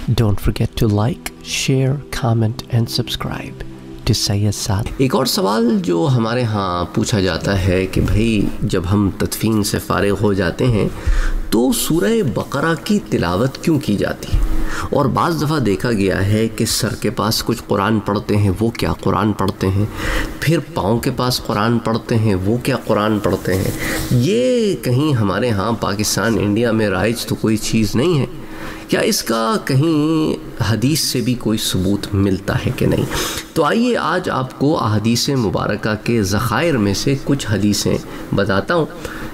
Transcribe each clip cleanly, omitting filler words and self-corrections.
Don't forget to like, share, comment and subscribe to Sayyid Saad. ایک اور سوال جو ہمارے ہاں پوچھا جاتا ہے کہ بھئی جب ہم تدفین سے فارغ ہو جاتے ہیں تو سورہ بقرہ کی تلاوت کیوں کی جاتی ہے؟ اور بعض دفعہ دیکھا گیا ہے کہ سر کے پاس کچھ قرآن پڑھتے ہیں، وہ کیا قرآن پڑھتے ہیں، پھر پاؤں کے پاس قرآن پڑھتے ہیں، وہ کیا قرآن پڑھتے ہیں۔ یہ کہیں ہمارے ہاں پاکستان انڈیا میں رائج تو کوئی چیز نہیں ہے، کیا اس کا کہیں حدیث سے بھی کوئی ثبوت ملتا ہے کہ نہیں؟ تو آئیے آج آپ کو احادیث مبارکہ کے ذخائر میں سے کچھ حدیثیں بتاتا ہوں،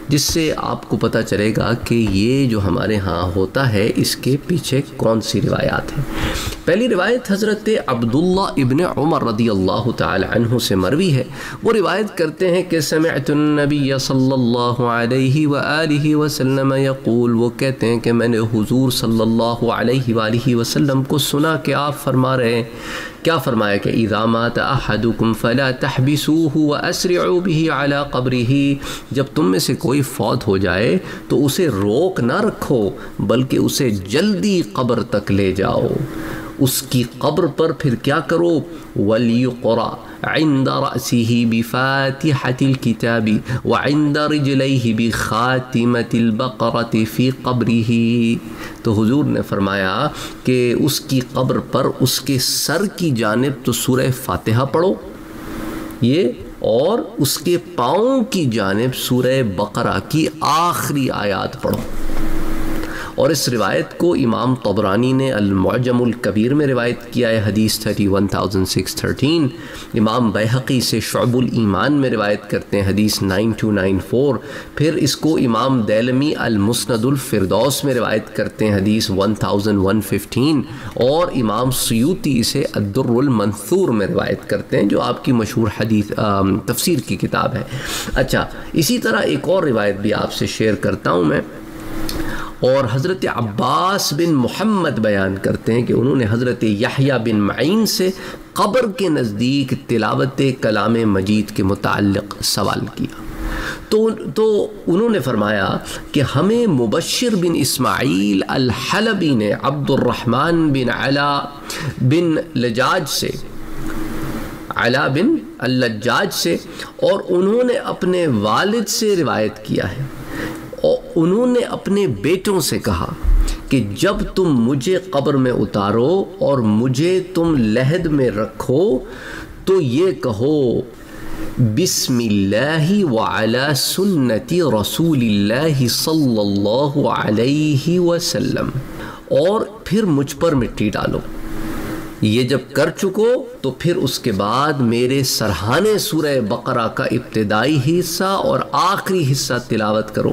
جس سے آپ کو پتہ چلے گا کہ یہ جو ہمارے ہاں ہوتا ہے اس کے پیچھے کون سی روایات ہیں۔ پہلی روایت حضرت عبداللہ ابن عمر رضی اللہ تعالی عنہ سے مروی ہے۔ وہ روایت کرتے ہیں کہ سمعت النبی صلی اللہ علیہ وآلہ وسلم یقول، وہ کہتے ہیں کہ میں نے حضور صلی اللہ علیہ وآلہ وسلم کو سنا کہ آپ فرما رہے ہیں، کیا فرمایا کہ اذا مات احدکم فلا تحبسوه واسرعوا به على قبره، جب تم میں سے کوئی فوت ہو جائے تو اسے روک نہ رکھو بلکہ اسے جلدی قبر تک لے جاؤ، اس کی قبر پر پھر کیا کرو، وَلْيُقْرَأْ عِنْدَ رَأْسِهِ بِفَاتِحَةِ الْكِتَابِ وَعِنْدَ رِجْلَيْهِ بِخَاتِمَةِ الْبَقَرَةِ فِي قَبْرِهِ۔ تو حضور نے فرمایا کہ اس کی قبر پر اس کے سر کی جانب تو سورہ فاتحہ پڑھو یہ، اور اس کے پاؤں کی جانب سورہ بقرہ کی آخری آیات پڑھو۔ اور اس روایت کو امام طبرانی نے المعجم الکبیر میں روایت کیا ہے، حدیث 31613۔ امام بیہقی سے شعب الایمان میں روایت کرتے ہیں، حدیث 9294۔ پھر اس کو امام دیلمی المسند الفردوس میں روایت کرتے ہیں، حدیث 1115۔ اور امام سیوطی اسے الدر المنثور میں روایت کرتے ہیں، جو آپ کی مشہور حدیث تفسیر کی کتاب ہے۔ اچھا، اسی طرح ایک اور روایت بھی آپ سے شیئر کرتا ہوں میں، اور حضرت عباس بن محمد بیان کرتے ہیں کہ انہوں نے حضرت یحییٰ بن معین سے قبر کے نزدیک تلاوت کلام مجید کے متعلق سوال کیا، تو انہوں نے فرمایا کہ ہمیں مبشر بن اسماعیل الحلبی نے عبد الرحمن بن علا بن لجاج سے، علا بن اللجاج سے، اور انہوں نے اپنے والد سے روایت کیا ہے، اور انہوں نے اپنے بیٹوں سے کہا کہ جب تم مجھے قبر میں اتارو اور مجھے تم لحد میں رکھو تو یہ کہو بسم اللہ وعلی سنت رسول اللہ صلی اللہ علیہ وسلم، اور پھر مجھ پر مٹی ڈالو۔ یہ جب کر چکو تو پھر اس کے بعد میرے سرہانے سورہ بقرہ کا ابتدائی حصہ اور آخری حصہ تلاوت کرو،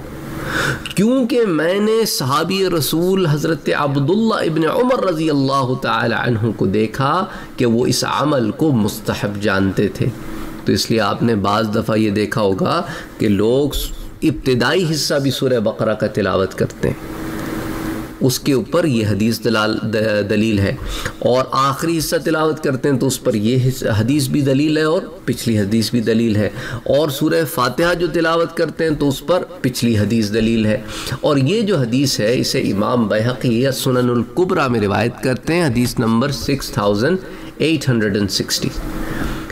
کیونکہ میں نے صحابی رسول حضرت عبداللہ ابن عمر رضی اللہ تعالی عنہ کو دیکھا کہ وہ اس عمل کو مستحب جانتے تھے۔ تو اس لیے آپ نے بعض دفعہ یہ دیکھا ہوگا کہ لوگ ابتدائی حصہ بھی سورہ بقرہ کا تلاوت کرتے ہیں، اس کے اوپر یہ حدیث دلیل ہے، اور آخری حصہ تلاوت کرتے ہیں تو اس پر یہ حدیث بھی دلیل ہے اور پچھلی حدیث بھی دلیل ہے، اور سورہ فاتحہ جو تلاوت کرتے ہیں تو اس پر پچھلی حدیث دلیل ہے۔ اور یہ جو حدیث ہے اسے امام بیہقی یا سنن الکبریٰ میں روایت کرتے ہیں، حدیث نمبر 6860۔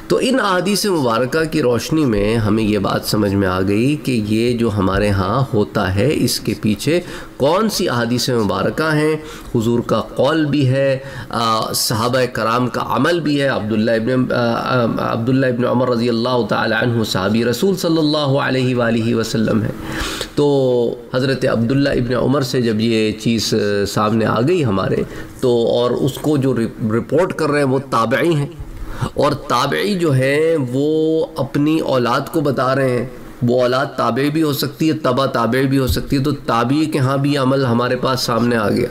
تو ان احادیث مبارکہ کی روشنی میں ہمیں یہ بات سمجھ میں آ گئی کہ یہ جو ہمارے ہاں ہوتا ہے اس کے پیچھے کون سی احادیث مبارکہ ہیں، حضور کا قول بھی ہے، صحابہ کرام کا عمل بھی ہے۔ عبداللہ ابن عمر رضی اللہ تعالی عنہ صحابی رسول صلی اللہ علیہ وآلہ وسلم ہے۔ تو حضرت عبداللہ ابن عمر سے جب یہ چیز سامنے آ گئی ہمارے، تو اور اس کو جو رپورٹ کر رہے ہیں وہ تابعی ہیں، اور تابعی جو ہیں وہ اپنی اولاد کو بتا رہے ہیں، وہ اولاد تابعی بھی ہو سکتی ہے، تبع تابعی بھی ہو سکتی ہے، تو تابعی کے ہاں بھی عمل ہمارے پاس سامنے آ گیا،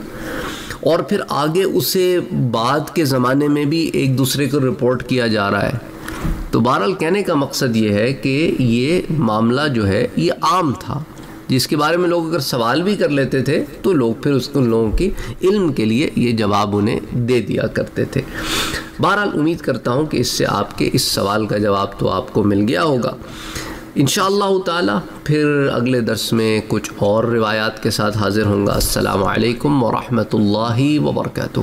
اور پھر آگے اسے بعد کے زمانے میں بھی ایک دوسرے کو رپورٹ کیا جا رہا ہے۔ تو بہرحال کہنے کا مقصد یہ ہے کہ یہ معاملہ جو ہے یہ عام تھا، جس کے بارے میں لوگ اگر سوال بھی کر لیتے تھے تو لوگ پھر ان لوگوں کی علم کے لیے یہ جواب انہیں دے دیا کرتے تھے۔ بہرحال امید کرتا ہوں کہ اس سے آپ کے اس سوال کا جواب تو آپ کو مل گیا ہوگا۔ انشاءاللہ تعالی پھر اگلے درس میں کچھ اور روایات کے ساتھ حاضر ہوں گا۔ السلام علیکم ورحمۃ اللہ وبرکاتہ۔